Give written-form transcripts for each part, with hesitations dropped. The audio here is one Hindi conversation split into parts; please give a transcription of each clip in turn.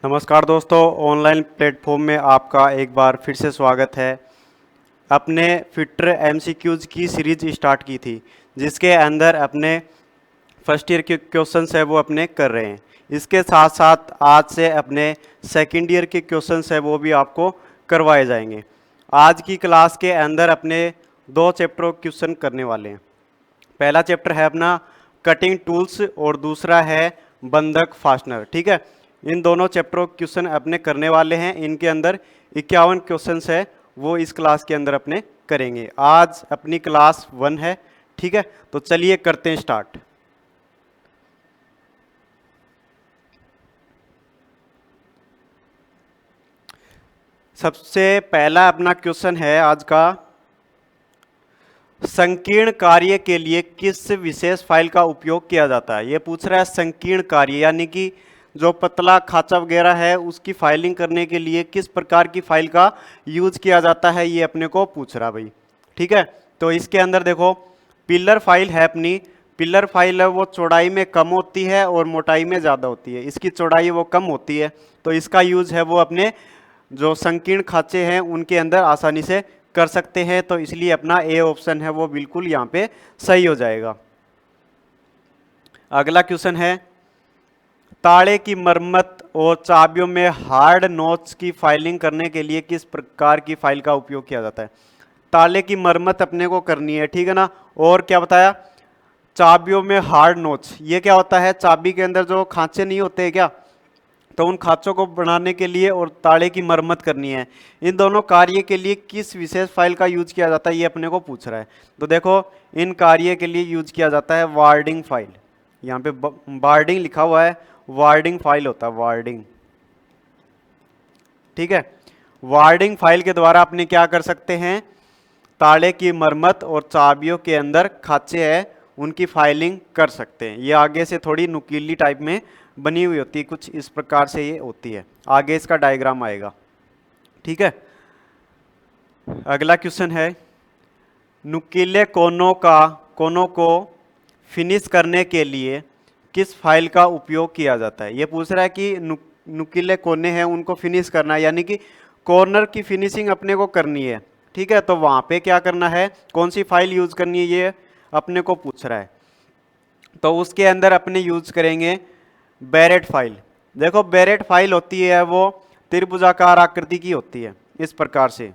नमस्कार दोस्तों, ऑनलाइन प्लेटफॉर्म में आपका एक बार फिर से स्वागत है। अपने फिटर एमसीक्यूज की सीरीज स्टार्ट की थी, जिसके अंदर अपने फर्स्ट ईयर के क्वेश्चंस है वो अपने कर रहे हैं। इसके साथ साथ आज से अपने सेकंड ईयर के क्वेश्चंस है वो भी आपको करवाए जाएंगे। आज की क्लास के अंदर अपने दो चैप्टर क्वेश्चन करने वाले हैं। पहला चैप्टर है अपना कटिंग टूल्स और दूसरा है बंधक फास्टनर। ठीक है, इन दोनों चैप्टरों क्वेश्चन अपने करने वाले हैं। इनके अंदर 51 क्वेश्चंस है वो इस क्लास के अंदर अपने करेंगे। आज अपनी क्लास 1 है। ठीक है, तो चलिए करते हैं स्टार्ट। सबसे पहला अपना क्वेश्चन है आज का, संकीर्ण कार्य के लिए किस विशेष फाइल का उपयोग किया जाता है। ये पूछ रहा है संकीर्ण कार्य यानी कि जो पतला खांचा वगैरह है उसकी फाइलिंग करने के लिए किस प्रकार की फाइल का यूज किया जाता है, ये अपने को पूछ रहा भाई। ठीक है, तो इसके अंदर देखो पिलर फाइल है अपनी। पिलर फाइल है वो चौड़ाई में कम होती है और मोटाई में ज़्यादा होती है। इसकी चौड़ाई वो कम होती है, तो इसका यूज है वो अपने जो संकीर्ण खांचे हैं उनके अंदर आसानी से कर सकते हैं। तो इसलिए अपना ए ऑप्शन है वो बिल्कुल यहाँ पे सही हो जाएगा। अगला क्वेश्चन है, ताले की मरम्मत और चाबियों में हार्ड नोट्स की फाइलिंग करने के लिए किस प्रकार की फाइल का उपयोग किया जाता है। ताले की मरम्मत अपने को करनी है, ठीक है ना। और क्या बताया, चाबियों में हार्ड नोट्स, ये क्या होता है, चाबी के अंदर जो खांचे नहीं होते क्या, तो उन खांचों को बनाने के लिए और ताले की मरम्मत करनी है। इन दोनों कार्य के लिए किस विशेष फाइल का यूज किया जाता है, ये अपने को पूछ रहा है। तो देखो इन कार्य के लिए यूज किया जाता है वार्डिंग फाइल। यहाँ पे वार्डिंग लिखा हुआ है, वार्डिंग फाइल होता है वार्डिंग। ठीक है, वार्डिंग फाइल के द्वारा अपने क्या कर सकते हैं, ताले की मरम्मत और चाबियों के अंदर खांचे है उनकी फाइलिंग कर सकते हैं। ये आगे से थोड़ी नुकीली टाइप में बनी हुई होती है, कुछ इस प्रकार से ये होती है। आगे इसका डायग्राम आएगा। ठीक है, अगला क्वेश्चन है, नुकीले कोनों को फिनिश करने के लिए किस फाइल का उपयोग किया जाता है। ये पूछ रहा है कि नुकीले कोने हैं उनको फिनिश करना है, यानी कि कॉर्नर की फिनिशिंग अपने को करनी है। ठीक है, तो वहाँ पे क्या करना है, कौन सी फाइल यूज करनी है, ये अपने को पूछ रहा है। तो उसके अंदर अपने यूज करेंगे बैरेट फाइल। देखो बैरेट फाइल होती है वो त्रिभुजाकार आकृति की होती है इस प्रकार से।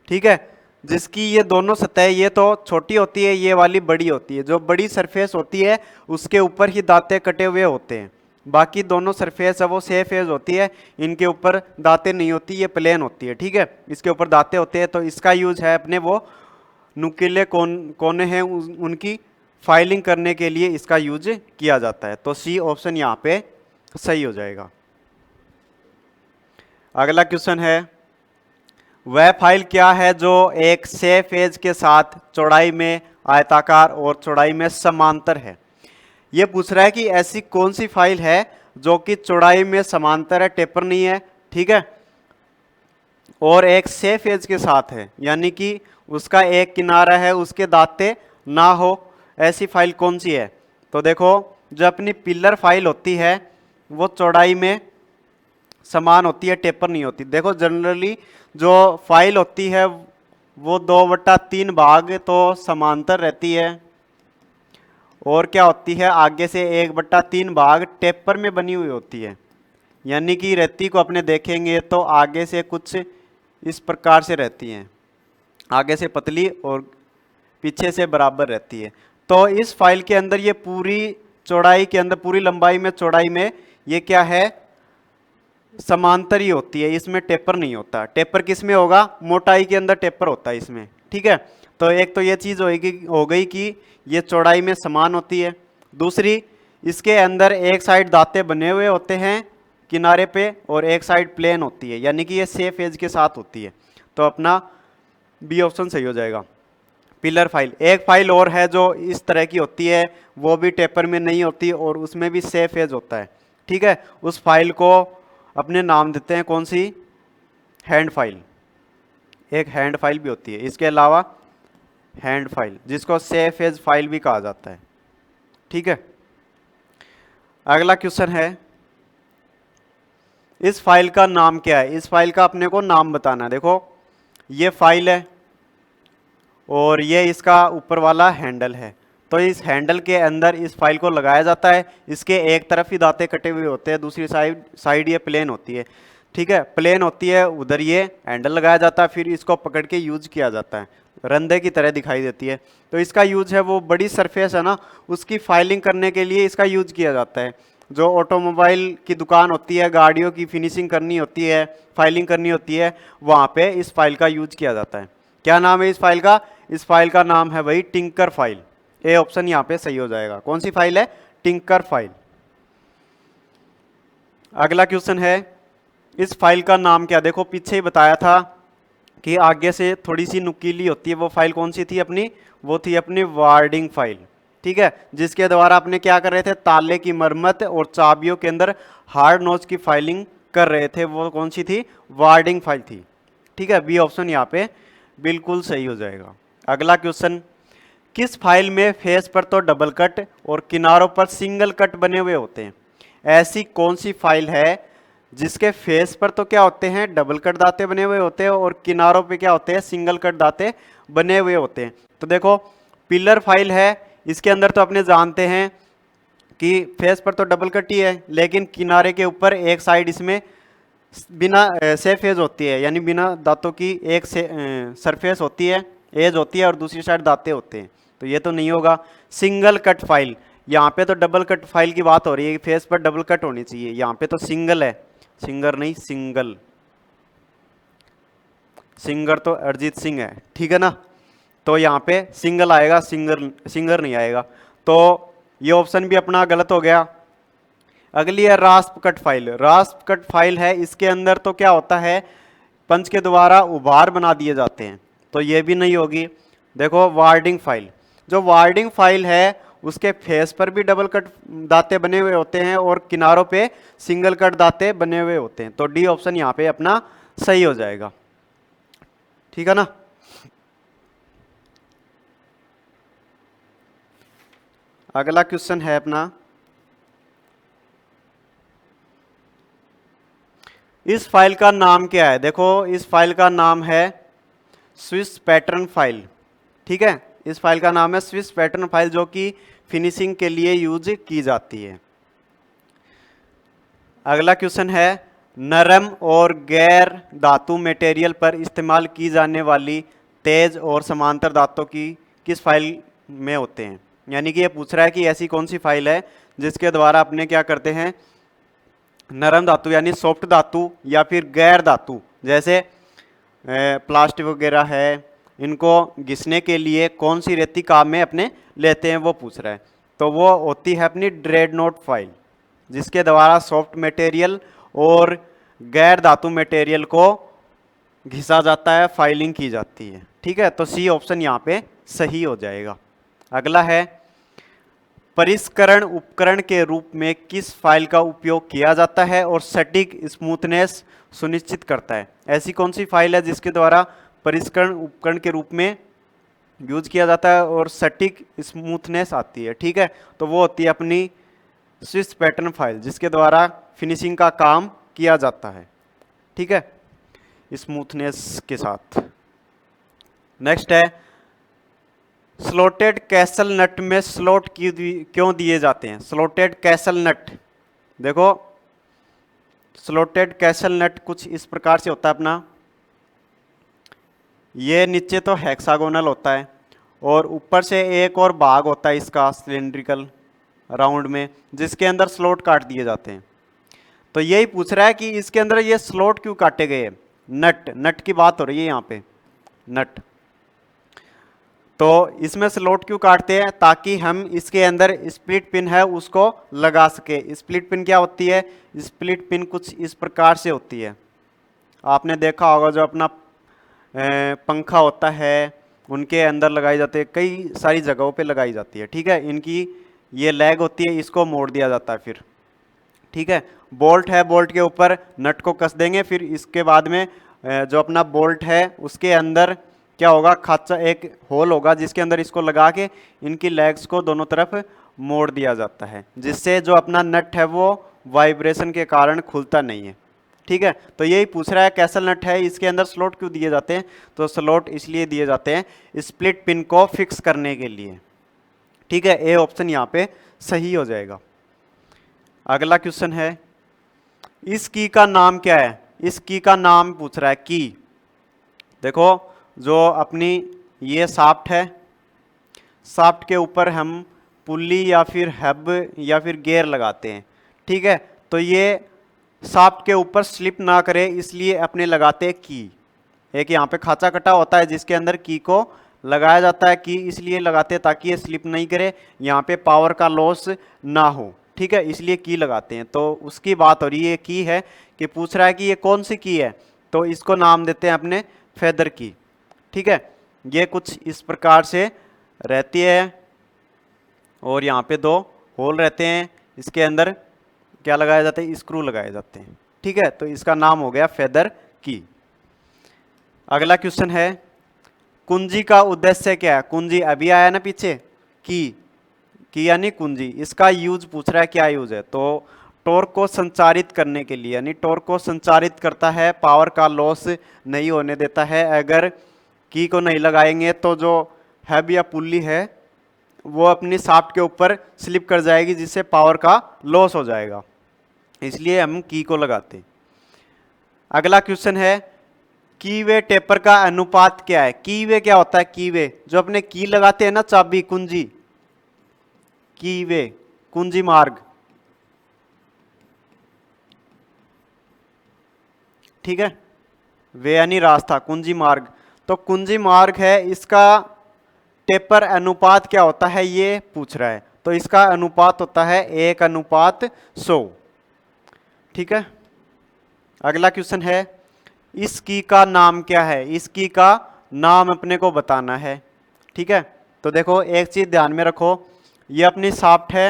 ठीक है, जिसकी ये दोनों सतह, ये तो छोटी होती है, ये वाली बड़ी होती है। जो बड़ी सरफेस होती है उसके ऊपर ही दांते कटे हुए होते हैं, बाकी दोनों सरफेस है वो सेफ एज होती है, इनके ऊपर दांते नहीं होती, ये प्लेन होती है। ठीक है, इसके ऊपर दांते होते हैं, तो इसका यूज है अपने वो नुकीले कोने हैं उनकी फाइलिंग करने के लिए इसका यूज किया जाता है। तो सी ऑप्शन यहाँ पे सही हो जाएगा। अगला क्वेश्चन है, वह फाइल क्या है जो एक सेफ एज के साथ चौड़ाई में आयताकार और चौड़ाई में समांतर है। यह पूछ रहा है कि ऐसी कौन सी फाइल है जो कि चौड़ाई में समांतर है, टेपर नहीं है, ठीक है, और एक सेफ एज के साथ है, यानी कि उसका एक किनारा है उसके दांते ना हो, ऐसी फाइल कौन सी है। तो देखो जो अपनी पिलर फाइल होती है वो चौड़ाई में समान होती है, टेपर नहीं होती। देखो जनरली जो फाइल होती है वो 2/3 भाग तो समांतर रहती है, और क्या होती है आगे से 1/3 भाग टेपर में बनी हुई होती है। यानी कि रेती को अपने देखेंगे तो आगे से कुछ इस प्रकार से रहती हैं, आगे से पतली और पीछे से बराबर रहती है। तो इस फाइल के अंदर ये पूरी चौड़ाई के अंदर, पूरी लंबाई में चौड़ाई में ये क्या है, समांतर ही होती है, इसमें टेपर नहीं होता। टेपर किस में होगा, मोटाई के अंदर टेपर होता है इसमें। ठीक है, तो एक तो ये चीज़ हो गई कि ये चौड़ाई में समान होती है। दूसरी, इसके अंदर एक साइड दांते बने हुए होते हैं किनारे पे और एक साइड प्लेन होती है, यानी कि ये सेफ एज के साथ होती है। तो अपना बी ऑप्शन सही हो जाएगा। पिलर फाइल, एक फाइल और है जो इस तरह की होती है, वो भी टेपर में नहीं होती और उसमें भी सेफ एज होता है। ठीक है, उस फाइल को अपने नाम देते हैं कौन सी, हैंड फाइल। एक हैंड फाइल भी होती है, इसके अलावा हैंड फाइल जिसको सेफ एज फाइल भी कहा जाता है। ठीक है, अगला क्वेश्चन है, इस फाइल का नाम क्या है, इस फाइल का अपने को नाम बताना है। देखो ये फाइल है और ये इसका ऊपर वाला हैंडल है, तो इस हैंडल के अंदर इस फाइल को लगाया जाता है। इसके एक तरफ ही दांते कटे हुए होते हैं, दूसरी साइड ये प्लेन होती है। ठीक है, प्लेन होती है, उधर ये हैंडल लगाया जाता है, फिर इसको पकड़ के यूज किया जाता है, रंधे की तरह दिखाई देती है। तो इसका यूज है, वो बड़ी सरफेस है ना, उसकी फाइलिंग करने के लिए इसका यूज किया जाता है। जो ऑटोमोबाइल की दुकान होती है, गाड़ियों की फिनिशिंग करनी होती है, फाइलिंग करनी होती है, वहाँ पे इस फाइल का यूज किया जाता है। क्या नाम है इस फाइल का, इस फाइल का नाम है भाई टिंकर फाइल। ए ऑप्शन यहाँ पे सही हो जाएगा। कौन सी फाइल है, टिंकर फाइल। अगला क्वेश्चन है, इस फाइल का नाम क्या। देखो पीछे ही बताया था कि आगे से थोड़ी सी नुकीली होती है, वो फाइल कौन सी थी अपनी, वो थी अपनी वार्डिंग फाइल। ठीक है, जिसके द्वारा अपने क्या कर रहे थे, ताले की मरम्मत और चाबियों के अंदर हार्ड नोच की फाइलिंग कर रहे थे, वो कौन सी थी, वार्डिंग फाइल थी। ठीक है, बी ऑप्शन यहाँ पे बिल्कुल सही हो जाएगा। अगला क्वेश्चन, किस फाइल में फेस पर तो डबल कट और किनारों पर सिंगल कट बने हुए होते हैं। ऐसी कौन सी फाइल है जिसके फेस पर तो क्या होते हैं, डबल कट दांते बने हुए होते हैं और किनारों पे क्या होते हैं, सिंगल कट दांते बने हुए होते हैं। तो देखो पिलर फाइल है, इसके अंदर तो अपने जानते हैं कि फेस पर तो डबल कट ही है, लेकिन किनारे के ऊपर एक साइड इसमें बिना सेफ एज होती है, यानी बिना दांतों की एक सरफेस होती है, एज होती है, और दूसरी साइड दांते होते हैं। तो ये तो नहीं होगा। सिंगल कट फाइल, यहाँ पे तो डबल कट फाइल की बात हो रही है, फेस पर डबल कट होनी चाहिए, यहाँ पे तो सिंगल है, सिंगर नहीं सिंगल। सिंगर तो अरिजीत सिंह है, ठीक है ना, तो यहाँ पे सिंगल आएगा, सिंगर नहीं आएगा। तो ये ऑप्शन भी अपना गलत हो गया। अगली है रास्प कट फाइल। रास्प कट फाइल है, इसके अंदर तो क्या होता है, पंच के द्वारा उभार बना दिए जाते हैं, तो ये भी नहीं होगी। देखो वार्डिंग फाइल, जो वार्डिंग फाइल है उसके फेस पर भी डबल कट दांते बने हुए होते हैं और किनारों पे सिंगल कट दांते बने हुए होते हैं, तो डी ऑप्शन यहाँ पे अपना सही हो जाएगा। ठीक है ना। अगला क्वेश्चन है अपना, इस फाइल का नाम क्या है। देखो इस फाइल का नाम है स्विस पैटर्न फाइल। ठीक है, इस फाइल का नाम है स्विस पैटर्न फाइल, जो कि फिनिशिंग के लिए यूज की जाती है। अगला क्वेश्चन है, नरम और गैर धातु मटेरियल पर इस्तेमाल की जाने वाली तेज और समांतर धातु की किस फाइल में होते हैं। यानी कि ये पूछ रहा है कि ऐसी कौन सी फाइल है जिसके द्वारा अपने क्या करते हैं, नरम धातु यानी सॉफ्ट धातु या फिर गैर धातु जैसे प्लास्टिक वगैरह है, इनको घिसने के लिए कौन सी रेती काम में अपने लेते हैं, वो पूछ रहा है। तो वो होती है अपनी ड्रेडनोट फाइल, जिसके द्वारा सॉफ्ट मटेरियल और गैर धातु मटेरियल को घिसा जाता है, फाइलिंग की जाती है। ठीक है, तो सी ऑप्शन यहाँ पे सही हो जाएगा। अगला है, परिष्करण उपकरण के रूप में किस फाइल का उपयोग किया जाता है और सटीक स्मूथनेस सुनिश्चित करता है। ऐसी कौन सी फाइल है जिसके द्वारा परिष्करण उपकरण के रूप में यूज किया जाता है और सटीक स्मूथनेस आती है। ठीक है, तो वो होती है अपनी स्विस पैटर्न फाइल, जिसके द्वारा फिनिशिंग का काम किया जाता है। ठीक है, स्मूथनेस के साथ। नेक्स्ट है, स्लोटेड कैसल नट में स्लोट क्यों दिए जाते हैं। स्लोटेड कैसल नट, देखो स्लोटेड कैसल नट कुछ इस प्रकार से होता है अपना, ये नीचे तो हेक्सागोनल होता है और ऊपर से एक और भाग होता है इसका सिलेंड्रिकल राउंड में, जिसके अंदर स्लोट काट दिए जाते हैं। तो यही पूछ रहा है कि इसके अंदर ये स्लोट क्यों काटे गए। नट की बात हो रही है यहाँ पे, नट। तो इसमें स्लोट क्यों काटते हैं, ताकि हम इसके अंदर स्प्लिट पिन है उसको लगा सके। स्प्लिट पिन क्या होती है, स्प्लिट पिन कुछ इस प्रकार से होती है, आपने देखा होगा जो अपना पंखा होता है उनके अंदर लगाई जाती है, कई सारी जगहों पे लगाई जाती है। ठीक है, इनकी ये लेग होती है, इसको मोड़ दिया जाता है फिर। ठीक है, बोल्ट है, बोल्ट के ऊपर नट को कस देंगे, फिर इसके बाद में जो अपना बोल्ट है उसके अंदर क्या होगा, खाचा एक होल होगा जिसके अंदर इसको लगा के इनकी लेग्स को दोनों तरफ मोड़ दिया जाता है, जिससे जो अपना नट है वो वाइब्रेशन के कारण खुलता नहीं है। ठीक है, तो यही पूछ रहा है कैसल नट है, इसके अंदर स्लॉट क्यों दिए जाते हैं, तो स्लॉट इसलिए दिए जाते हैं स्प्लिट पिन को फिक्स करने के लिए। ठीक है, ए ऑप्शन यहाँ पे सही हो जाएगा। अगला क्वेश्चन है, इस की का नाम क्या है, इस की का नाम पूछ रहा है की। देखो जो अपनी ये शाफ्ट है, शाफ्ट के ऊपर हम पुल्ली या फिर हब या फिर गियर लगाते हैं। ठीक है, तो ये शाफ्ट के ऊपर स्लिप ना करे इसलिए अपने लगाते हैं की। एक यहाँ पे खांचा कटा होता है जिसके अंदर की को लगाया जाता है, की इसलिए लगाते हैं ताकि ये स्लिप नहीं करे, यहाँ पे पावर का लॉस ना हो। ठीक है, इसलिए की लगाते हैं। तो उसकी बात हो रही है, की है कि पूछ रहा है कि ये कौन सी की है, तो इसको नाम देते हैं अपने फेदर की। ठीक है, ये कुछ इस प्रकार से रहती है और यहाँ पे 2 होल रहते हैं, इसके अंदर क्या लगाया जाता है, स्क्रू लगाए जाते हैं। ठीक है, तो इसका नाम हो गया फेदर की। अगला क्वेश्चन है, कुंजी का उद्देश्य क्या है, कुंजी अभी आया ना पीछे, की यानी कुंजी, इसका यूज पूछ रहा है क्या यूज है, तो टॉर्क को संचारित करने के लिए, यानी टॉर्क को संचारित करता है, पावर का लॉस नहीं होने देता है। अगर की को नहीं लगाएंगे तो जो हैब या पुल्ली है वो अपनी शाफ्ट के ऊपर स्लिप कर जाएगी जिससे पावर का लॉस हो जाएगा, इसलिए हम की को लगाते हैं। अगला क्वेश्चन है, की वे टेपर का अनुपात क्या है, की वे क्या होता है, की वे जो अपने की लगाते हैं ना, चाबी कुंजी, की वे कुंजी मार्ग। ठीक है, वे यानी रास्ता, कुंजी मार्ग, तो कुंजी मार्ग है, इसका टेपर अनुपात क्या होता है ये पूछ रहा है, तो इसका अनुपात होता है 1:100। ठीक है, अगला क्वेश्चन है, इस की का नाम क्या है, इस की का नाम अपने को बताना है। ठीक है, तो देखो एक चीज ध्यान में रखो, ये अपनी शाफ्ट है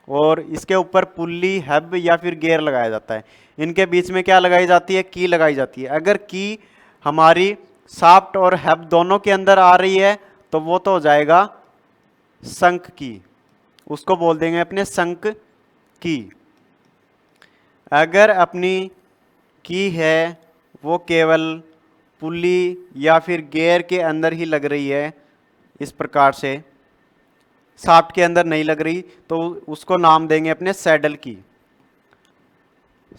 और इसके ऊपर पुल्ली हब या फिर गियर लगाया जाता है, इनके बीच में क्या लगाई जाती है, की लगाई जाती है। अगर की हमारी शाफ्ट और हब दोनों के अंदर आ रही है तो वो तो हो जाएगा संक की, उसको बोल देंगे अपने संक की। अगर अपनी की है वो केवल पुल्ली या फिर गियर के अंदर ही लग रही है, इस प्रकार से शाफ्ट के अंदर नहीं लग रही, तो उसको नाम देंगे अपने सैडल की,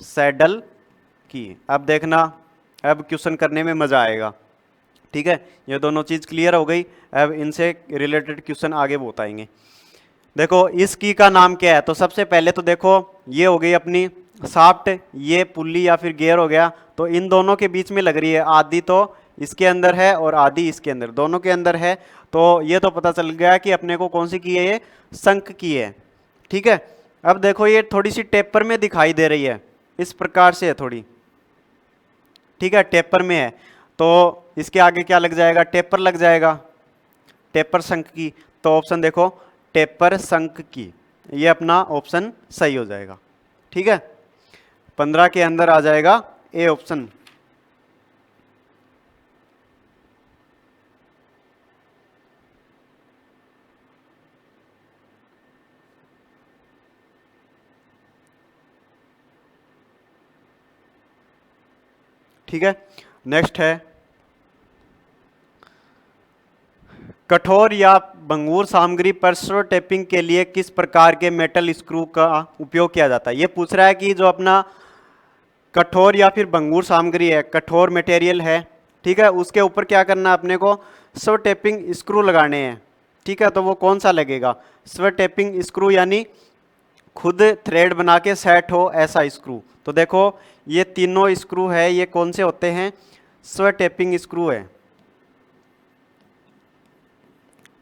सैडल की। अब देखना, अब क्वेश्चन करने में मजा आएगा। ठीक है, ये दोनों चीज क्लियर हो गई, अब इनसे रिलेटेड क्वेश्चन आगे बहुत आएंगे। देखो इस की का नाम क्या है, तो सबसे पहले तो देखो ये हो गई अपनी शाफ्ट, ये पुल्ली या फिर गियर हो गया, तो इन दोनों के बीच में लग रही है, आधी तो इसके अंदर है और आधी इसके अंदर, दोनों के अंदर है, तो ये तो पता चल गया कि अपने को कौन सी की है, ये संक की है। ठीक है, अब देखो ये थोड़ी सी टेपर में दिखाई दे रही है, इस प्रकार से है थोड़ी। ठीक है, टेपर में है, तो इसके आगे क्या लग जाएगा, टेपर लग जाएगा, टेपर संक की। तो ऑप्शन देखो टेपर संक की, ये अपना ऑप्शन सही हो जाएगा। ठीक है, 15 के अंदर आ जाएगा ए ऑप्शन। ठीक है, नेक्स्ट है, कठोर या भंगुर सामग्री पर स्लो टेपिंग के लिए किस प्रकार के मेटल स्क्रू का उपयोग किया जाता है। ये पूछ रहा है कि जो अपना कठोर या फिर भंगुर सामग्री है, कठोर मटेरियल है, ठीक है, उसके ऊपर क्या करना है अपने को, स्लो टेपिंग स्क्रू लगाने हैं। ठीक है, तो वो कौन सा लगेगा, स्लो टेपिंग स्क्रू यानी खुद थ्रेड बना के सेट हो ऐसा स्क्रू। तो देखो ये तीनों स्क्रू है, ये कौन से होते हैं, स्लो टेपिंग स्क्रू है,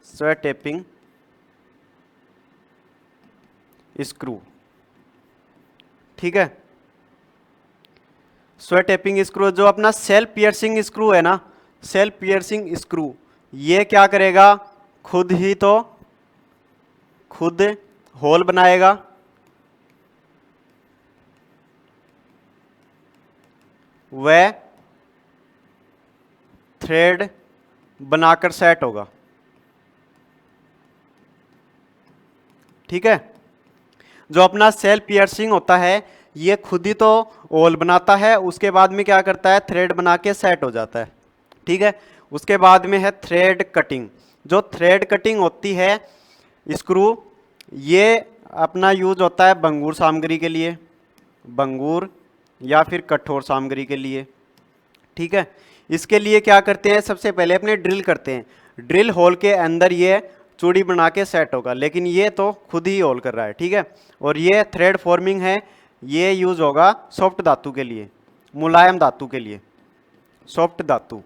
स्लो टेपिंग स्क्रू। ठीक है, स्लो टेपिंग स्क्रू जो अपना सेल्फ पियर्सिंग स्क्रू है ना, सेल्फ पियर्सिंग स्क्रू, ये क्या करेगा, खुद ही तो खुद होल बनाएगा, वह थ्रेड बनाकर सेट होगा। ठीक है, जो अपना सेल्फ पियर्सिंग होता है ये खुद ही तो ओल बनाता है, उसके बाद में क्या करता है, थ्रेड बना के सेट हो जाता है। ठीक है, उसके बाद में है थ्रेड कटिंग। जो थ्रेड कटिंग होती है स्क्रू, ये अपना यूज होता है भंगूर सामग्री के लिए, भंगूर या फिर कठोर सामग्री के लिए। ठीक है, इसके लिए क्या करते हैं, सबसे पहले अपने ड्रिल करते हैं, ड्रिल होल के अंदर ये चूड़ी बना के सेट होगा, लेकिन ये तो खुद ही होल कर रहा है। ठीक है, और ये थ्रेड फॉर्मिंग है, ये यूज होगा सॉफ्ट धातु के लिए, मुलायम धातु के लिए, सॉफ्ट धातु।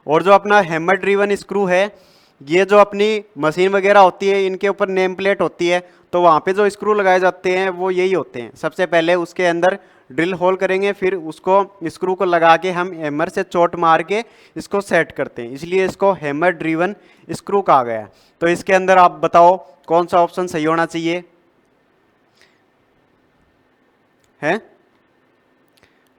और जो अपना हैमर ड्रिवन स्क्रू है, ये जो अपनी मशीन वगैरह होती है, इनके ऊपर नेम प्लेट होती है, तो वहाँ पे जो स्क्रू लगाए जाते हैं वो यही होते हैं। सबसे पहले उसके अंदर ड्रिल होल करेंगे, फिर उसको स्क्रू को लगा के हम हैमर से चोट मार के इसको सेट करते हैं, इसलिए इसको हैमर ड्रिवन स्क्रू कहा गया है। तो इसके अंदर आप बताओ कौन सा ऑप्शन सही होना चाहिए है,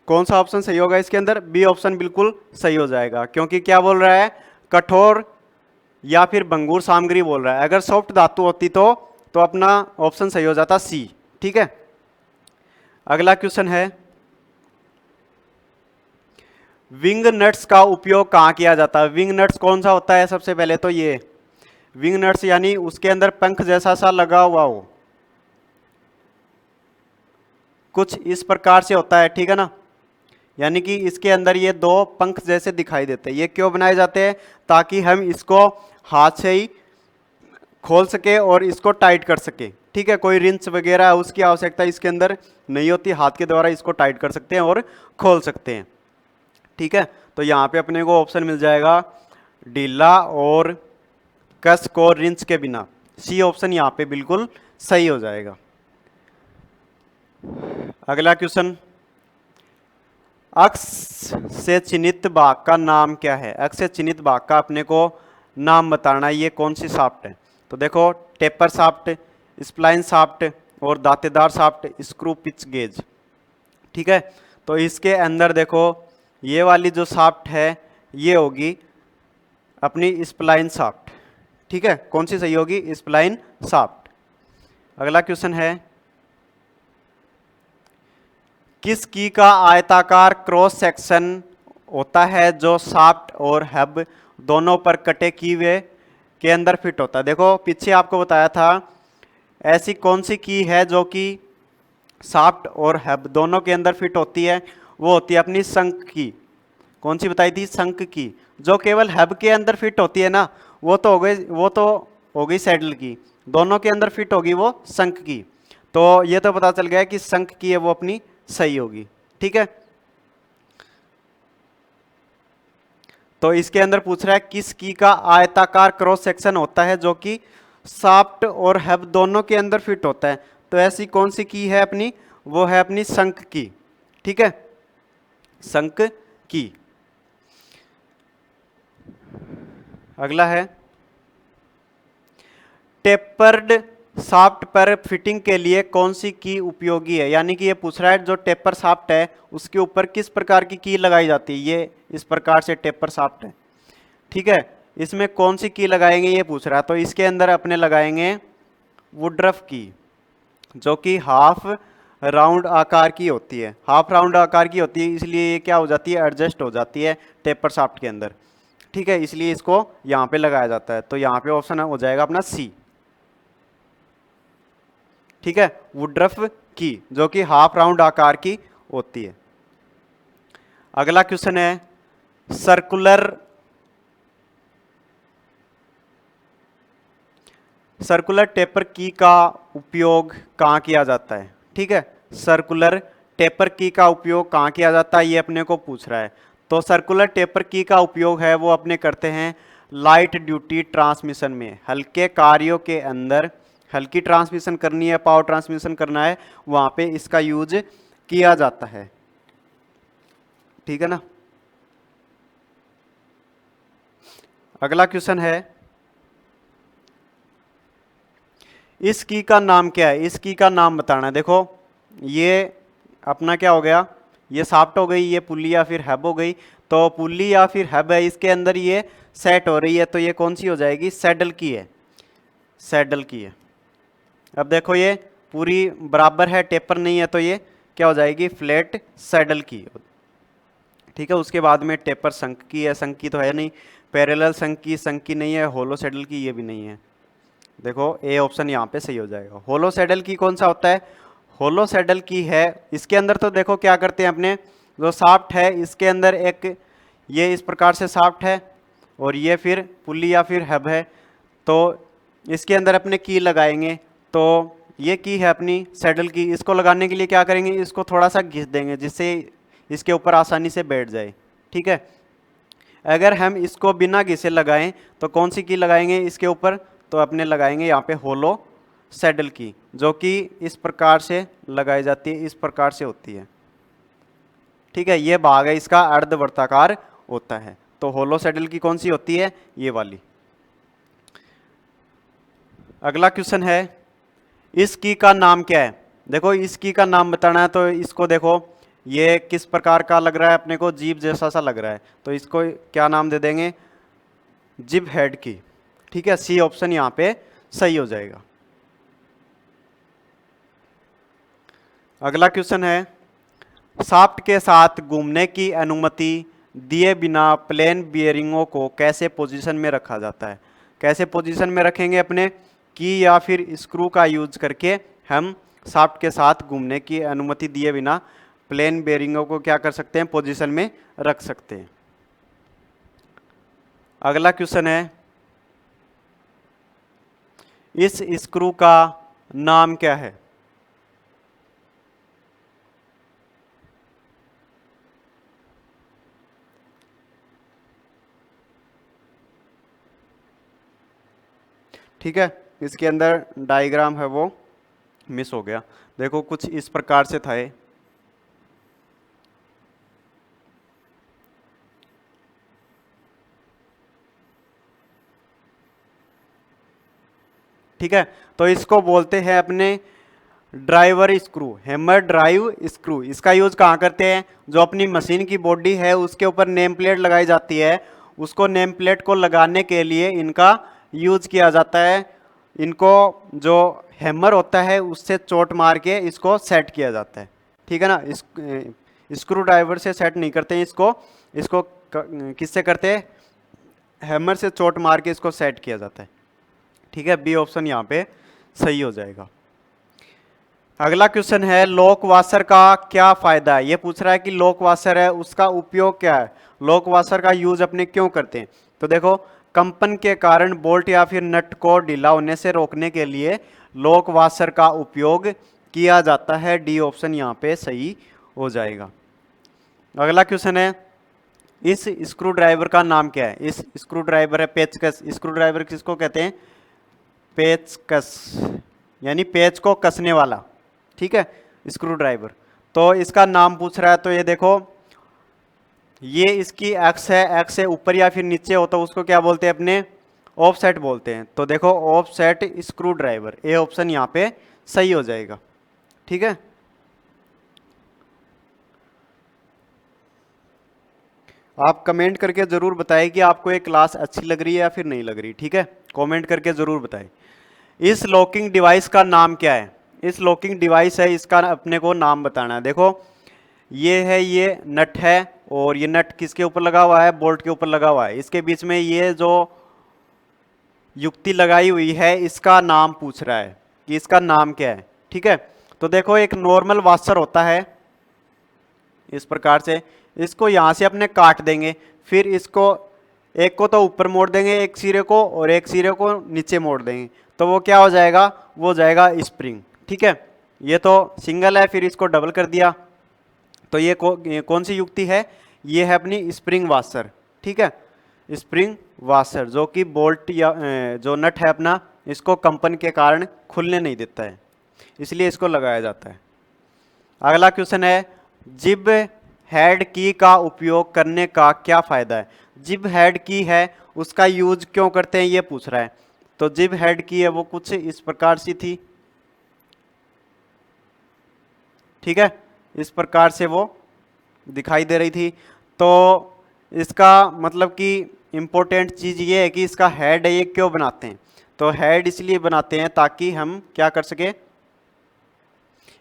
कौन सा ऑप्शन सही होगा इसके अंदर? बी ऑप्शन बिल्कुल सही हो जाएगा, क्योंकि क्या बोल रहा है, कठोर या फिर भंगूर सामग्री बोल रहा है। अगर सॉफ्ट धातु होती तो अपना ऑप्शन सही हो जाता सी। ठीक है, अगला क्वेश्चन है, विंग नट्स का उपयोग कहाँ किया जाता है? विंग नट्स कौन सा होता है? सबसे पहले तो ये विंग नट्स यानी उसके अंदर पंख जैसा सा लगा हुआ हो, कुछ इस प्रकार से होता है। ठीक है ना, यानी कि इसके अंदर ये दो पंख जैसे दिखाई देते हैं। ये क्यों बनाए जाते हैं? ताकि हम इसको हाथ से ही खोल सके और इसको टाइट कर सके। ठीक है, कोई रिंच वगैरह उसकी आवश्यकता इसके अंदर नहीं होती, हाथ के द्वारा इसको टाइट कर सकते हैं और खोल सकते हैं। ठीक है, तो यहाँ पे अपने को ऑप्शन मिल जाएगा ढीला और कस को रिंच के बिना। सी ऑप्शन यहाँ पे बिल्कुल सही हो जाएगा। अगला क्वेश्चन, अक्ष से चिन्हित भाग का नाम क्या है? अक्ष से चिन्हित भाग का अपने को नाम बताना है, ये कौन सी शाफ्ट है? तो देखो, टेपर शाफ्ट, स्प्लाइन शाफ्ट और दांतेदार शाफ्ट, स्क्रू पिच गेज। ठीक है, तो इसके अंदर देखो, ये वाली जो शाफ्ट है ये होगी अपनी स्प्लाइन शाफ्ट। ठीक है, कौन सी सही होगी? Spline shaft. अगला क्वेश्चन है, किस की का आयताकार क्रॉस सेक्शन होता है जो शाफ्ट और हब दोनों पर कटे कीवे के अंदर फिट होता है? देखो, पीछे आपको बताया था ऐसी कौन सी की है जो कि शाफ्ट और हब दोनों के अंदर फिट होती है? वो होती है अपनी शंक की। कौन सी बताई थी? शंक की। जो केवल हब के अंदर फिट होती है ना, वो तो हो गई सैडल की। दोनों के अंदर फिट होगी वो शंक की। तो ये तो पता चल गया कि शंक की है वो अपनी सही होगी। ठीक है, तो इसके अंदर पूछ रहा है किस की का आयताकार क्रॉस सेक्शन होता है जो कि शाफ्ट और हब दोनों के अंदर फिट होता है? तो ऐसी कौन सी की है अपनी? वो है अपनी शंक की। ठीक है, शंक की। अगला है, टेपर्ड शाफ्ट पर फिटिंग के लिए कौन सी की उपयोगी है? यानी कि ये पूछ रहा है जो टेपर शाफ्ट है उसके ऊपर किस प्रकार की लगाई जाती है? ये इस प्रकार से टेपर शाफ्ट है। ठीक है, इसमें कौन सी की लगाएंगे ये पूछ रहा है। तो इसके अंदर अपने लगाएंगे वुडरफ की, जो कि हाफ राउंड आकार की होती है। हाफ राउंड आकार की होती है, इसलिए ये क्या हो जाती है? एडजस्ट हो जाती है टेपर शाफ्ट के अंदर। ठीक है, इसलिए इसको यहाँ पे लगाया जाता है। तो यहाँ पे ऑप्शन हो जाएगा अपना सी। ठीक है, वुडरफ की, जो कि हाफ राउंड आकार की होती है। अगला क्वेश्चन है, सर्कुलर टेपर की का उपयोग कहाँ किया जाता है? ठीक है, सर्कुलर टेपर की का उपयोग कहाँ किया जाता है ये अपने को पूछ रहा है। तो सर्कुलर टेपर की का उपयोग है वो अपने करते हैं लाइट ड्यूटी ट्रांसमिशन में। हल्के कार्यों के अंदर, हल्की ट्रांसमिशन करनी है, पावर ट्रांसमिशन करना है, वहाँ पे इसका यूज किया जाता है। ठीक है ना। अगला क्वेश्चन है, इस की का नाम क्या है? इस की का नाम बताना है। देखो, ये अपना क्या हो गया? ये शाफ्ट हो गई, ये पुल्ली या फिर हब हो गई। तो पुल्ली या फिर हब है, इसके अंदर ये सेट हो रही है, तो ये कौन सी हो जाएगी? सैडल की है, सैडल की है। अब देखो, ये पूरी बराबर है, टेपर नहीं है, तो ये क्या हो जाएगी, फ्लैट सैडल की। ठीक है, उसके बाद में टेपर संक की है, संक की तो है नहीं, पैरेलल संक की नहीं है, होलो सैडल की ये भी नहीं है। देखो ए ऑप्शन यहाँ पे सही हो जाएगा। होलो सैडल की कौन सा होता है, होलो सैडल की है, इसके अंदर तो देखो क्या करते हैं अपने, जो साफ्ट है इसके अंदर एक ये इस प्रकार से साफ्ट है और ये फिर पुली या फिर हब है, तो इसके अंदर अपने की लगाएंगे। तो ये की है अपनी सैडल की, इसको लगाने के लिए क्या करेंगे, इसको थोड़ा सा घिस देंगे जिससे इसके ऊपर आसानी से बैठ जाए। ठीक है, अगर हम इसको बिना घिसे लगाएं तो कौन सी की लगाएंगे इसके ऊपर, तो अपने लगाएंगे यहाँ पे होलो सैडल की, जो कि इस प्रकार से लगाई जाती है, इस प्रकार से होती है। ठीक है, ये भाग है इसका अर्धवर्ताकार होता है। तो होलो सैडल की कौन सी होती है, ये वाली। अगला क्वेश्चन है, इस की का नाम क्या है। देखो इस की का नाम बताना है, तो इसको देखो ये किस प्रकार का लग रहा है अपने को, जीभ जैसा सा लग रहा है, तो इसको क्या नाम दे देंगे, जिब हेड की। ठीक है, सी ऑप्शन यहाँ पे सही हो जाएगा। अगला क्वेश्चन है, शाफ्ट के साथ घूमने की अनुमति दिए बिना प्लेन बियरिंगों को कैसे पोजीशन में रखा जाता है। कैसे पोजीशन में रखेंगे, अपने की या फिर स्क्रू का यूज करके हम शाफ्ट के साथ घूमने की अनुमति दिए बिना प्लेन बेरिंगों को क्या कर सकते हैं, पोजीशन में रख सकते हैं। अगला क्वेश्चन है, इस स्क्रू का नाम क्या है। ठीक है, इसके अंदर डायग्राम है वो मिस हो गया। देखो कुछ इस प्रकार से था ये। ठीक है, तो इसको बोलते हैं अपने driver screw, hammer drive screw. इसका यूज कहाँ करते हैं, जो अपनी मशीन की बॉडी है उसके ऊपर नेम प्लेट लगाई जाती है, उसको नेम प्लेट को लगाने के लिए इनका यूज किया जाता है। इनको जो हैमर होता है उससे चोट मार के इसको सेट किया जाता है। ठीक है ना, स्क्रू ड्राइवर से सेट नहीं करते हैं इसको, इसको किससे करते हैं, हैमर से चोट मार के इसको सेट किया जाता है। ठीक है, बी ऑप्शन यहाँ पे सही हो जाएगा। अगला क्वेश्चन है, लॉक वाशर का क्या फायदा है। ये पूछ रहा है कि लॉक वाशर है उसका उपयोग क्या है, लॉक वाशर का यूज अपने क्यों करते हैं। तो देखो कंपन के कारण बोल्ट या फिर नट को ढीला होने से रोकने के लिए लॉक वाशर का उपयोग किया जाता है। डी ऑप्शन यहाँ पे सही हो जाएगा। अगला क्वेश्चन है, इस स्क्रू ड्राइवर का नाम क्या है। इस स्क्रू ड्राइवर है पेचकस। स्क्रू ड्राइवर किसको कहते हैं, पेचकस, यानी पेच को कसने वाला। ठीक है, स्क्रू ड्राइवर। तो इसका नाम पूछ रहा है, तो ये देखो ये इसकी एक्स है, एक्स से ऊपर या फिर नीचे हो तो उसको क्या बोलते हैं, अपने ऑफसेट बोलते हैं। तो देखो offset screw driver, A option यहाँ पे सही हो जाएगा। ठीक है, आप कमेंट करके ज़रूर बताएं कि आपको ये क्लास अच्छी लग रही है या फिर नहीं लग रही। ठीक है, कमेंट करके ज़रूर बताएं। इस लॉकिंग डिवाइस का नाम क्या है। इस लॉकिंग डिवाइस है, इसका अपने को नाम बताना है। देखो ये है, ये नट है और ये नट किसके ऊपर लगा हुआ है, बोल्ट के ऊपर लगा हुआ है। इसके बीच में ये जो युक्ति लगाई हुई है इसका नाम पूछ रहा है कि इसका नाम क्या है। ठीक है, तो देखो एक नॉर्मल वाशर होता है इस प्रकार से, इसको यहाँ से अपने काट देंगे, फिर इसको एक को तो ऊपर मोड़ देंगे एक सिरे को और एक सिरे को नीचे मोड़ देंगे, तो वो क्या हो जाएगा, वो जाएगा स्प्रिंग। ठीक है, ये तो सिंगल है, फिर इसको डबल कर दिया, तो ये कौन सी युक्ति है, ये है अपनी स्प्रिंग वाशर। ठीक है, स्प्रिंग वाशर जो कि बोल्ट या जो नट है अपना, इसको कंपन के कारण खुलने नहीं देता है, इसलिए इसको लगाया जाता है। अगला क्वेश्चन है, जिब हेड की का उपयोग करने का क्या फायदा है। जिब हेड की है उसका यूज क्यों करते हैं ये पूछ रहा है। तो जिब हेड की है वो कुछ इस प्रकार सी थी। ठीक है, इस प्रकार से वो दिखाई दे रही थी। तो इसका मतलब कि इम्पोर्टेंट चीज़ ये है कि इसका हेड है, ये क्यों बनाते हैं, तो हेड इसलिए बनाते हैं ताकि हम क्या कर सके,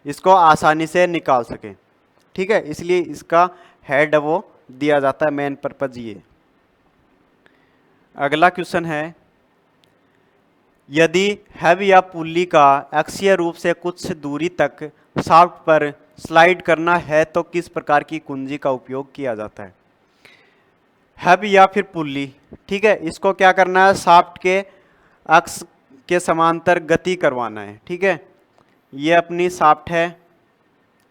इसको आसानी से निकाल सकें। ठीक है, इसलिए इसका हेड वो दिया जाता है, मेन पर्पज ये। अगला क्वेश्चन है, यदि हैव या पुल्ली का अक्षीय रूप से कुछ दूरी तक शाफ्ट पर स्लाइड करना है तो किस प्रकार की कुंजी का उपयोग किया जाता है। हैव या फिर पुल्ली, ठीक है, इसको क्या करना है, शाफ्ट के अक्ष के समांतर गति करवाना है। ठीक है, ये अपनी शाफ्ट है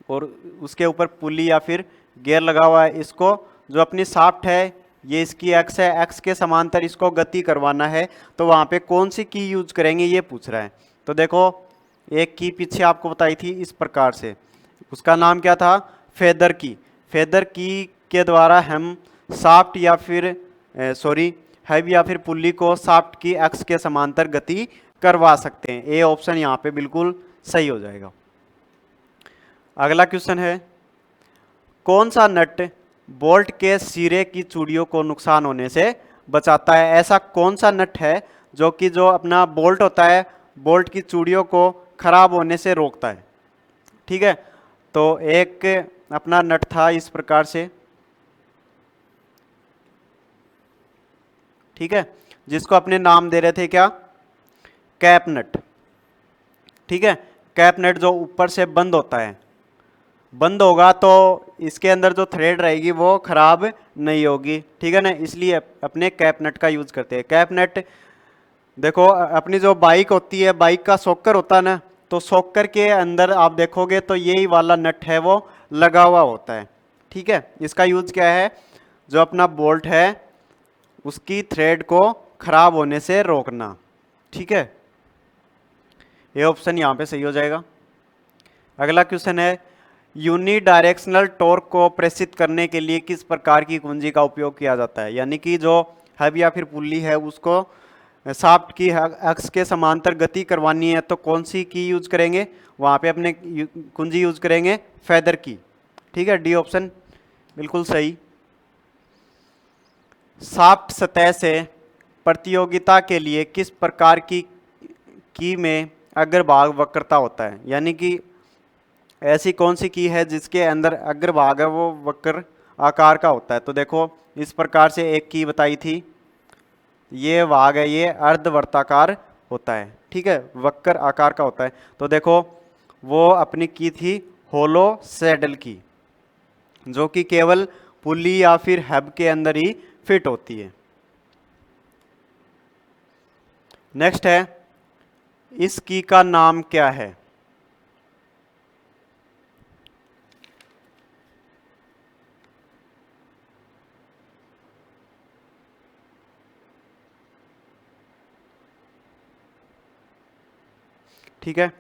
और उसके ऊपर पुल्ली या फिर गियर लगा हुआ है। इसको जो अपनी शाफ्ट है ये इसकी एक्स है, एक्स के समांतर इसको गति करवाना है, तो वहाँ पे कौन सी की यूज करेंगे ये पूछ रहा है। तो देखो, एक की पीछे आपको बताई थी इस प्रकार से, उसका नाम क्या था, फेदर की। फेदर की के द्वारा हम शाफ्ट या फिर हैव या फिर पुल्ली को शाफ्ट की एक्स के समांतर गति करवा सकते हैं। ए ऑप्शन यहाँ पे बिल्कुल सही हो जाएगा। अगला क्वेश्चन है, कौन सा नट बोल्ट के सिरे की चूड़ियों को नुकसान होने से बचाता है। ऐसा कौन सा नट है जो कि जो अपना बोल्ट होता है, बोल्ट की चूड़ियों को खराब होने से रोकता है। ठीक है, तो एक अपना नट था इस प्रकार से, ठीक है, जिसको अपने नाम दे रहे थे क्या, कैप नट। ठीक है, कैप नट जो ऊपर से बंद होता है, बंद होगा तो इसके अंदर जो थ्रेड रहेगी वो खराब नहीं होगी। ठीक है ना, इसलिए अपने कैप नट का यूज करते हैं। कैप नट देखो, अपनी जो बाइक होती है, बाइक का सॉकर होता है ना, तो सॉकर के अंदर आप देखोगे तो यही वाला नट है वो लगा हुआ होता है। ठीक है, इसका यूज क्या है, जो अपना बोल्ट है उसकी थ्रेड को खराब होने से रोकना। ठीक है, ये ऑप्शन यहाँ पे सही हो जाएगा। अगला क्वेश्चन है, यूनिडायरेक्शनल टॉर्क को प्रेषित करने के लिए किस प्रकार की कुंजी का उपयोग किया जाता है। यानी कि जो हैव या फिर पुल्ली है उसको शाफ्ट की अक्ष के समांतर गति करवानी है तो कौन सी की यूज करेंगे, वहाँ पे अपने कुंजी यूज करेंगे फेदर की। ठीक है, डी ऑप्शन बिल्कुल सही। शाफ्ट सतह से प्रतियोगिता के लिए किस प्रकार की में अग्रभाग वक्रता होता है। यानी कि ऐसी कौन सी की है जिसके अंदर अग्रभाग है वो वक्र आकार का होता है। तो देखो, इस प्रकार से एक की बताई थी, ये भाग है ये अर्धवर्ताकार होता है। ठीक है, वक्र आकार का होता है। तो देखो, वो अपनी की थी होलो सैडल की, जो कि केवल पुल्ली या फिर हैब के अंदर ही फिट होती है। नेक्स्ट है, इस की का नाम क्या है। ठीक है,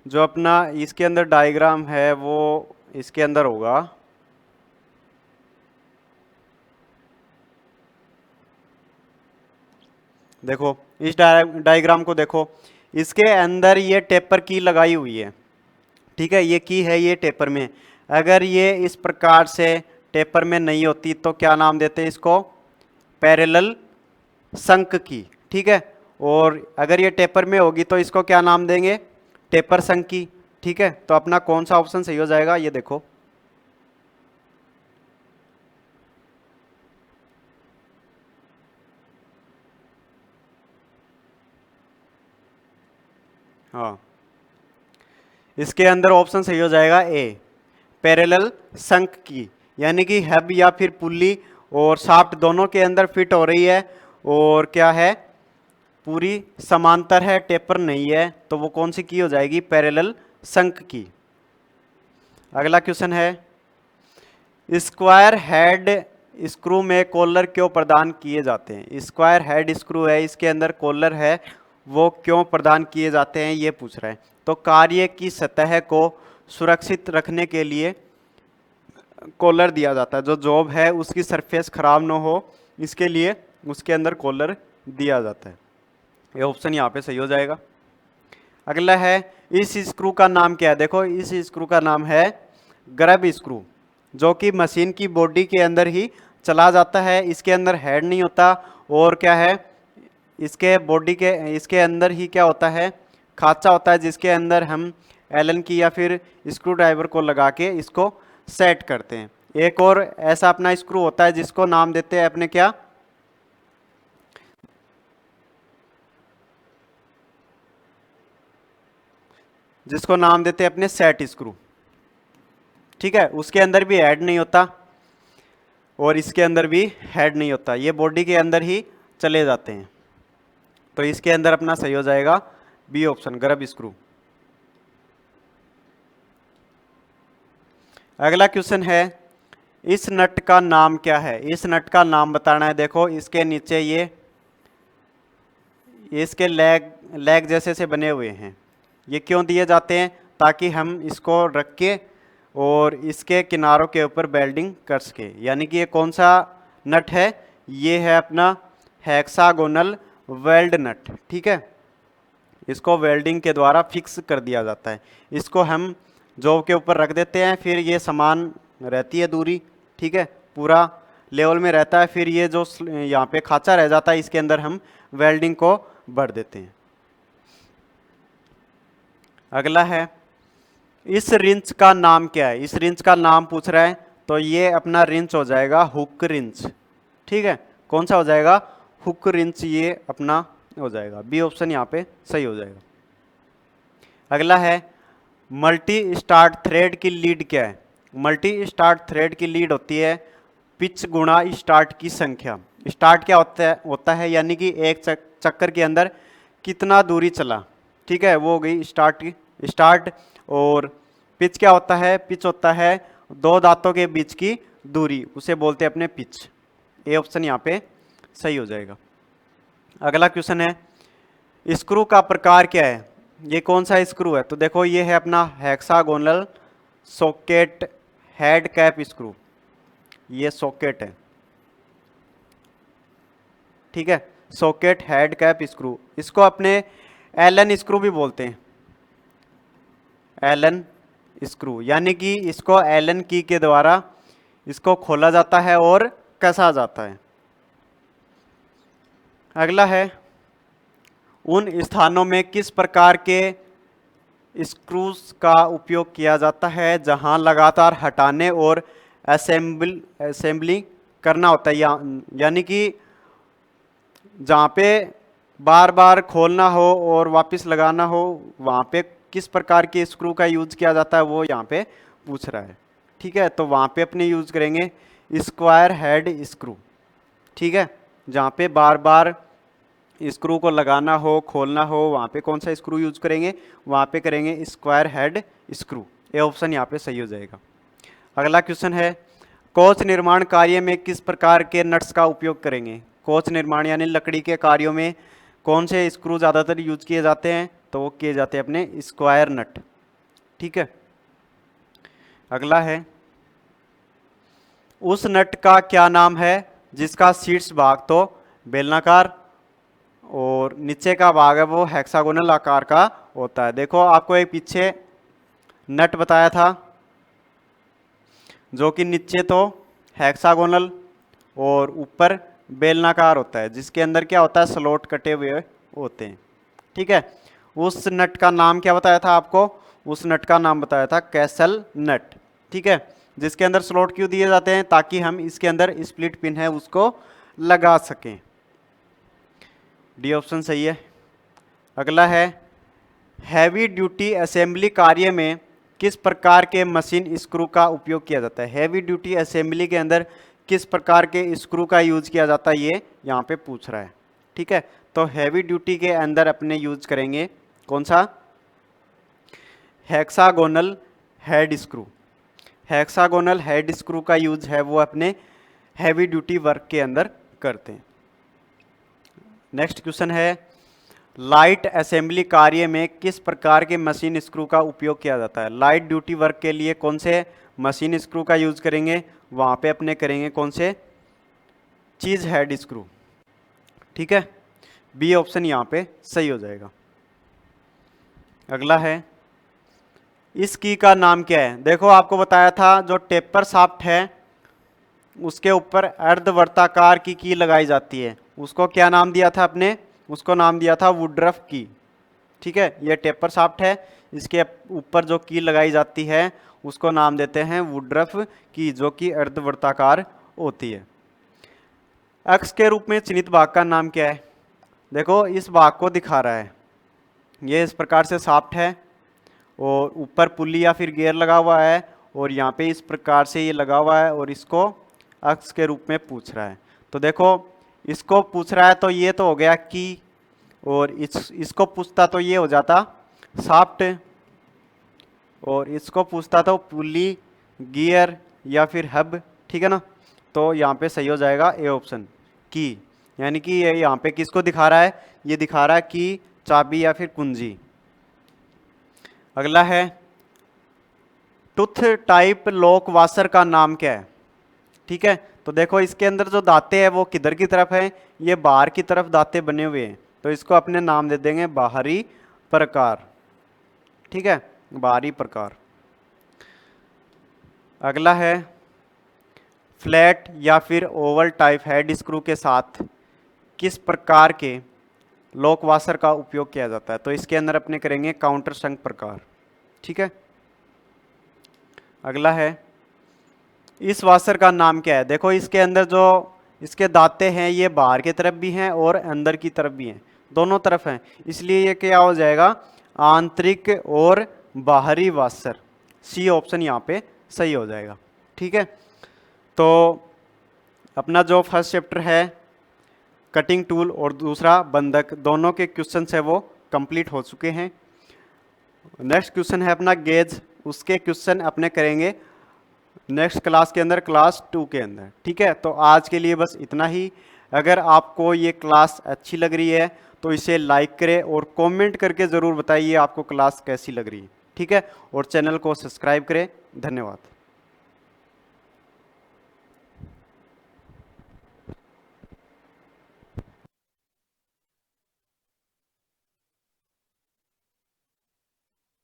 जो अपना इसके अंदर डायग्राम है वो इसके अंदर होगा। देखो, इस डायग्राम को देखो, इसके अंदर ये टेपर की लगाई हुई है। ठीक है, ये की है ये टेपर में। अगर ये इस प्रकार से टेपर में नहीं होती तो क्या नाम देते हैं इसको, पैरेलल संक की। ठीक है, और अगर ये टेपर में होगी तो इसको क्या नाम देंगे, टेपर संक की। ठीक है, तो अपना कौन सा ऑप्शन सही हो जाएगा, ये देखो। हाँ, इसके अंदर ऑप्शन सही हो जाएगा ए, पैरेलल संक की। यानी कि हैब या फिर पुल्ली और शाफ्ट दोनों के अंदर फिट हो रही है और क्या है, पूरी समांतर है, टेपर नहीं है, तो वो कौन सी की हो जाएगी, पैरेलल संक की। अगला क्वेश्चन है, स्क्वायर हेड स्क्रू में कॉलर क्यों प्रदान किए जाते हैं। स्क्वायर हेड स्क्रू है, इसके अंदर कॉलर है, वो क्यों प्रदान किए जाते हैं ये पूछ रहा है। तो कार्य की सतह को सुरक्षित रखने के लिए कॉलर दिया जाता है, जो जॉब है उसकी सरफेस खराब ना हो इसके लिए उसके अंदर कॉलर दिया जाता है। ये ऑप्शन यहाँ पे सही हो जाएगा। अगला है, इस स्क्रू का नाम क्या है। देखो, इस स्क्रू का नाम है ग्रैब स्क्रू, जो कि मशीन की बॉडी के अंदर ही चला जाता है, इसके अंदर हेड नहीं होता और क्या है, इसके बॉडी के इसके अंदर ही क्या होता है, खांचा होता है जिसके अंदर हम एलन की या फिर स्क्रू ड्राइवर को लगा के इसको सेट करते हैं। एक और ऐसा अपना स्क्रू होता है जिसको नाम देते हैं अपने क्या, जिसको नाम देते हैं अपने सेट स्क्रू। ठीक है, उसके अंदर भी हेड नहीं होता और इसके अंदर भी हेड नहीं होता, ये बॉडी के अंदर ही चले जाते हैं। तो इसके अंदर अपना सही हो जाएगा बी ऑप्शन, गर्भ स्क्रू। अगला क्वेश्चन है, इस नट का नाम क्या है? इस नट का नाम बताना है। देखो इसके नीचे ये इसके लेग जैसे से बने हुए हैं, ये क्यों दिए जाते हैं? ताकि हम इसको रख के और इसके किनारों के ऊपर वेल्डिंग कर सके। यानी कि ये कौन सा नट है? ये है अपना हेक्सागोनल वेल्ड नट। ठीक है, इसको वेल्डिंग के द्वारा फिक्स कर दिया जाता है। इसको हम जॉब के ऊपर रख देते हैं, फिर ये समान रहती है दूरी। ठीक है, पूरा लेवल में रहता है। फिर ये जो यहाँ पे खांचा रह जाता है इसके अंदर हम वेल्डिंग को भर देते हैं। अगला है, इस रिंच का नाम क्या है? इस रिंच का नाम पूछ रहा है, तो ये अपना रिंच हो जाएगा हुक रिंच। ठीक है, कौन सा हो जाएगा? हुक रिंच ये अपना हो जाएगा। बी ऑप्शन यहाँ पे सही हो जाएगा। अगला है, मल्टी स्टार्ट थ्रेड की लीड क्या है? मल्टी स्टार्ट थ्रेड की लीड होती है पिच गुणा स्टार्ट की संख्या। स्टार्ट क्या होता है यानी कि एक चक्कर के अंदर कितना दूरी चला। ठीक है, वो हो गई स्टार्ट। और पिच क्या होता है? पिच होता है दो दांतों के बीच की दूरी, उसे बोलते हैं अपने पिच। ए ऑप्शन यहाँ पे सही हो जाएगा। अगला क्वेश्चन है, स्क्रू का प्रकार क्या है? ये कौन सा स्क्रू है? तो देखो ये है अपना hexagonal socket head cap screw. ये सॉकेट है। ठीक है, सॉकेट हेड कैप स्क्रू। इसको अपने एलन स्क्रू भी बोलते हैं, एलन स्क्रू। यानी कि इसको एलन की के द्वारा इसको खोला जाता है और कसा जाता है। अगला है, उन स्थानों में किस प्रकार के स्क्रूज का उपयोग किया जाता है जहां लगातार हटाने और असेंबली करना होता है? यानी कि जहाँ पे बार बार खोलना हो और वापस लगाना हो, वहाँ पे किस प्रकार के स्क्रू का यूज किया जाता है वो यहाँ पे पूछ रहा है। ठीक है, तो वहाँ पे अपने यूज करेंगे स्क्वायर हेड स्क्रू। ठीक है, जहाँ पे बार बार स्क्रू को लगाना हो खोलना हो, वहाँ पे कौन सा स्क्रू यूज करेंगे? वहाँ पे करेंगे square head screw. A option यहाँ पे सही हो जाएगा। अगला क्वेश्चन है, कोच निर्माण कार्य में किस प्रकार के नट्स का उपयोग करेंगे? कोच निर्माण यानी लकड़ी के कार्यों में कौन से स्क्रू ज़्यादातर यूज किए जाते हैं? तो वो किए जाते हैं अपने स्क्वायर नट। ठीक है, अगला है, उस नट का क्या नाम है जिसका शीर्ष भाग तो बेलनाकार और नीचे का भाग है वो हेक्सागोनल आकार का होता है? देखो आपको एक पीछे नट बताया था जो कि नीचे तो हेक्सागोनल और ऊपर बेलनाकार होता है, जिसके अंदर क्या होता है? स्लॉट कटे हुए होते हैं। ठीक है, उस नट का नाम क्या बताया था आपको? उस नट का नाम बताया था कैसल नट। ठीक है, जिसके अंदर स्लॉट क्यों दिए जाते हैं? ताकि हम इसके अंदर स्प्लिट पिन है उसको लगा सकें। डी ऑप्शन सही है। अगला है, हैवी ड्यूटी असेंबली कार्य में किस प्रकार के मशीन स्क्रू का उपयोग किया जाता है? हैवी ड्यूटी असेंबली के अंदर किस प्रकार के स्क्रू का यूज किया जाता है, ये यहाँ पे पूछ रहा है। ठीक है, तो हैवी ड्यूटी के अंदर अपने यूज करेंगे कौन सा? Hexagonal head screw. Hexagonal head screw का यूज है वो अपने हैवी ड्यूटी वर्क के अंदर करते हैं। नेक्स्ट क्वेश्चन है, लाइट असेंबली कार्य में किस प्रकार के मशीन स्क्रू का उपयोग किया जाता है? लाइट ड्यूटी वर्क के लिए कौन से मशीन स्क्रू का यूज करेंगे? वहाँ पे अपने करेंगे कौन से? चीज हेड स्क्रू। ठीक है, बी ऑप्शन यहाँ पे सही हो जाएगा। अगला है, इस की का नाम क्या है? देखो आपको बताया था जो टेपर शाफ्ट है उसके ऊपर अर्धवर्ताकार की लगाई जाती है, उसको क्या नाम दिया था अपने? उसको नाम दिया था वुडरफ की। ठीक है, ये टेपर शाफ्ट है, इसके ऊपर जो कील लगाई जाती है उसको नाम देते हैं वुडरफ की, जो कि अर्धवृत्ताकार होती है। अक्ष के रूप में चिन्हित भाग का नाम क्या है? देखो इस भाग को दिखा रहा है, ये इस प्रकार से शाफ्ट है और ऊपर पुल्ली या फिर गियर लगा हुआ है और यहाँ पे इस प्रकार से ये लगा हुआ है और इसको अक्ष के रूप में पूछ रहा है। तो देखो इसको पूछ रहा है तो ये तो हो गया की, और इसको पूछता तो ये हो जाता शाफ्ट, और इसको पूछता तो पुल्ली, गियर या फिर हब, ठीक है ना। तो यहाँ पे सही हो जाएगा ए ऑप्शन की, यानी कि ये यहाँ पे किसको दिखा रहा है? ये दिखा रहा है कि चाबी या फिर कुंजी। अगला है टूथ टाइप लॉक वाशर का नाम क्या है? ठीक है, तो देखो इसके अंदर जो दांते हैं वो किधर की तरफ है? ये बाहर की तरफ दांते बने हुए हैं, तो इसको अपने नाम दे देंगे बाहरी प्रकार, ठीक है, बाहरी प्रकार। अगला है फ्लैट या फिर ओवल टाइप हेड स्क्रू के साथ किस प्रकार के लॉक वाशर का उपयोग किया जाता है? तो इसके अंदर अपने करेंगे काउंटर शंक प्रकार, ठीक है। अगला है इस वाशर का नाम क्या है? देखो इसके अंदर जो इसके दांते हैं ये बाहर की तरफ भी हैं और अंदर की तरफ भी हैं, दोनों तरफ हैं, इसलिए ये क्या हो जाएगा? आंतरिक और बाहरी वाशर। सी ऑप्शन यहाँ पे सही हो जाएगा, ठीक है। तो अपना जो फर्स्ट चैप्टर है कटिंग टूल और दूसरा बंधक, दोनों के क्वेश्चन है वो कंप्लीट हो चुके हैं। नेक्स्ट क्वेश्चन है अपना गेज, उसके क्वेश्चन अपने करेंगे नेक्स्ट क्लास के अंदर, क्लास 2 के अंदर, ठीक है। तो आज के लिए बस इतना ही। अगर आपको ये क्लास अच्छी लग रही है तो इसे लाइक करें और कमेंट करके ज़रूर बताइए आपको क्लास कैसी लग रही है, ठीक है। और चैनल को सब्सक्राइब करें। धन्यवाद।